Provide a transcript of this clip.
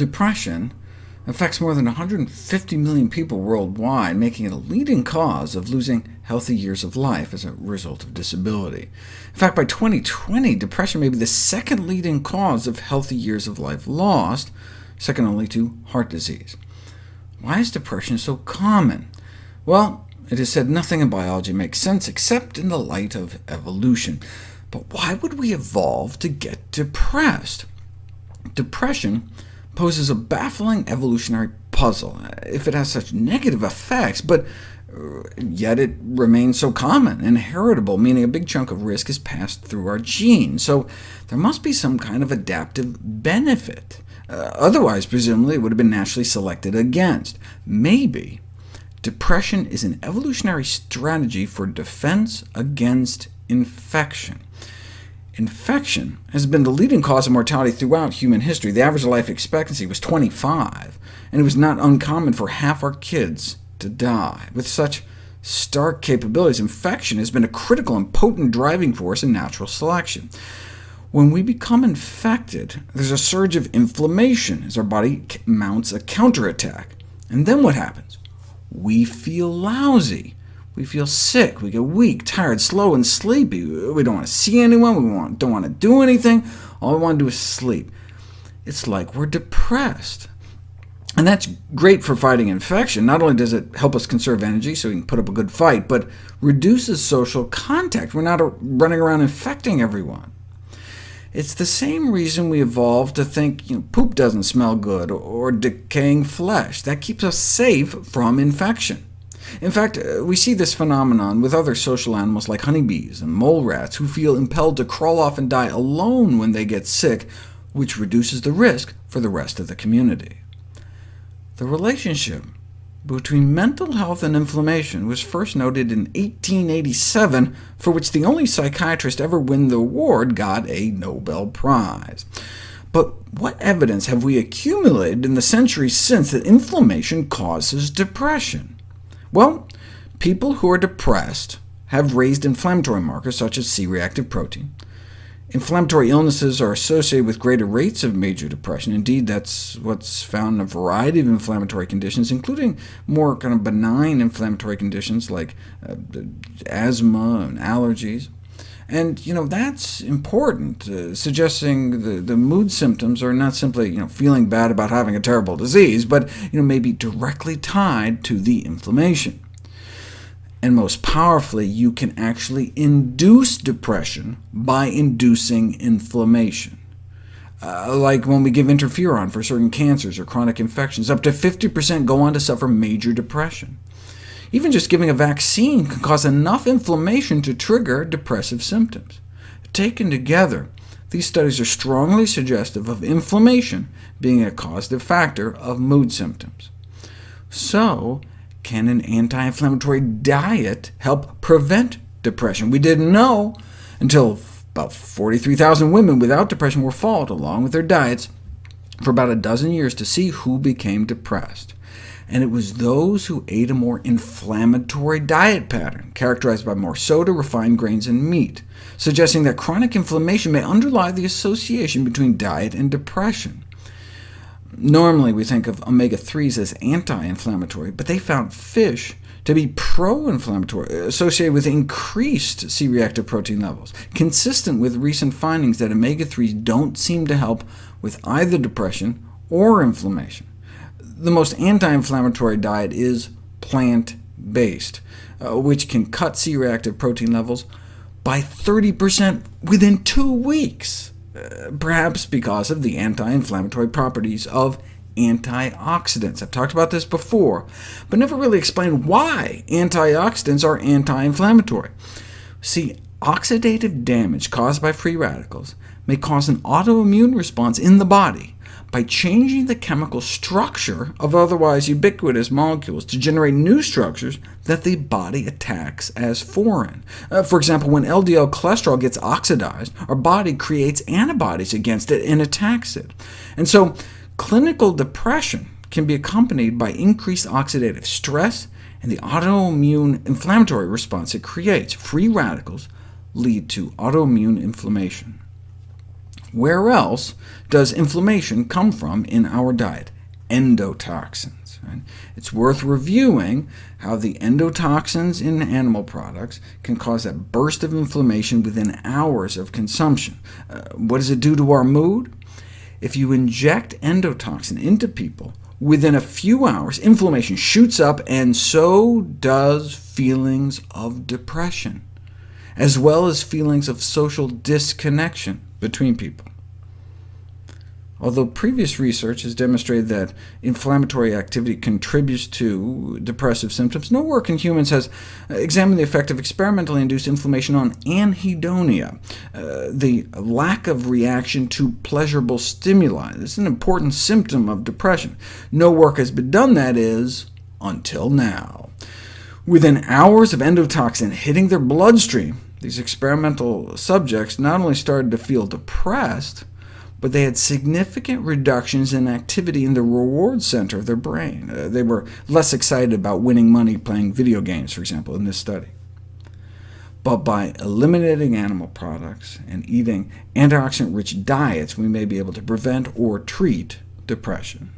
Depression affects more than 150 million people worldwide, making it a leading cause of losing healthy years of life as a result of disability. In fact, by 2020, depression may be the second leading cause of healthy years of life lost, second only to heart disease. Why is depression so common? Well, it is said nothing in biology makes sense except in the light of evolution. But why would we evolve to get depressed? Depression poses a baffling evolutionary puzzle, if it has such negative effects, but yet it remains so common and heritable, meaning a big chunk of risk is passed through our genes. So there must be some kind of adaptive benefit. Otherwise, presumably, it would have been naturally selected against. Maybe depression is an evolutionary strategy for defense against infection. Infection has been the leading cause of mortality throughout human history. The average life expectancy was 25, and it was not uncommon for half our kids to die. With such stark capabilities, infection has been a critical and potent driving force in natural selection. When we become infected, there's a surge of inflammation as our body mounts a counterattack. And then what happens? We feel lousy. We feel sick, we get weak, tired, slow, and sleepy. We don't want to see anyone, we don't want to do anything. All we want to do is sleep. It's like we're depressed. And that's great for fighting infection. Not only does it help us conserve energy so we can put up a good fight, but reduces social contact. We're not running around infecting everyone. It's the same reason we evolved to think poop doesn't smell good, or decaying flesh. That keeps us safe from infection. In fact, we see this phenomenon with other social animals like honeybees and mole rats, who feel impelled to crawl off and die alone when they get sick, which reduces the risk for the rest of the community. The relationship between mental health and inflammation was first noted in 1887, for which the only psychiatrist ever win the award got a Nobel Prize. But what evidence have we accumulated in the centuries since that inflammation causes depression? Well, people who are depressed have raised inflammatory markers such as C-reactive protein. Inflammatory illnesses are associated with greater rates of major depression. Indeed, that's what's found in a variety of inflammatory conditions, including more kind of benign inflammatory conditions like asthma and allergies. And that's important, suggesting the mood symptoms are not simply feeling bad about having a terrible disease, but maybe directly tied to the inflammation. And most powerfully, you can actually induce depression by inducing inflammation. Like when we give interferon for certain cancers or chronic infections, up to 50% go on to suffer major depression. Even just giving a vaccine can cause enough inflammation to trigger depressive symptoms. Taken together, these studies are strongly suggestive of inflammation being a causative factor of mood symptoms. So, can an anti-inflammatory diet help prevent depression? We didn't know until about 43,000 women without depression were followed, along with their diets, for about a dozen years to see who became depressed. And it was those who ate a more inflammatory diet pattern, characterized by more soda, refined grains, and meat, suggesting that chronic inflammation may underlie the association between diet and depression. Normally, we think of omega-3s as anti-inflammatory, but they found fish to be pro-inflammatory, associated with increased C-reactive protein levels, consistent with recent findings that omega-3s don't seem to help with either depression or inflammation. The most anti-inflammatory diet is plant-based, which can cut C-reactive protein levels by 30% within 2 weeks, perhaps because of the anti-inflammatory properties of antioxidants. I've talked about this before, but never really explained why antioxidants are anti-inflammatory. See, oxidative damage caused by free radicals may cause an autoimmune response in the body by changing the chemical structure of otherwise ubiquitous molecules to generate new structures that the body attacks as foreign. For example, when LDL cholesterol gets oxidized, our body creates antibodies against it and attacks it. And so clinical depression can be accompanied by increased oxidative stress and the autoimmune inflammatory response it creates. Free radicals lead to autoimmune inflammation. Where else does inflammation come from in our diet? Endotoxins. Right? It's worth reviewing how the endotoxins in animal products can cause a burst of inflammation within hours of consumption. What does it do to our mood? If you inject endotoxin into people, within a few hours, inflammation shoots up, and so does feelings of depression, as well as feelings of social disconnection between people. Although previous research has demonstrated that inflammatory activity contributes to depressive symptoms, no work in humans has examined the effect of experimentally induced inflammation on anhedonia, the lack of reaction to pleasurable stimuli. This is an important symptom of depression. No work has been done, that is, until now. Within hours of endotoxin hitting their bloodstream, these experimental subjects not only started to feel depressed, but they had significant reductions in activity in the reward center of their brain. They were less excited about winning money playing video games, for example, in this study. But by eliminating animal products and eating antioxidant-rich diets, we may be able to prevent or treat depression.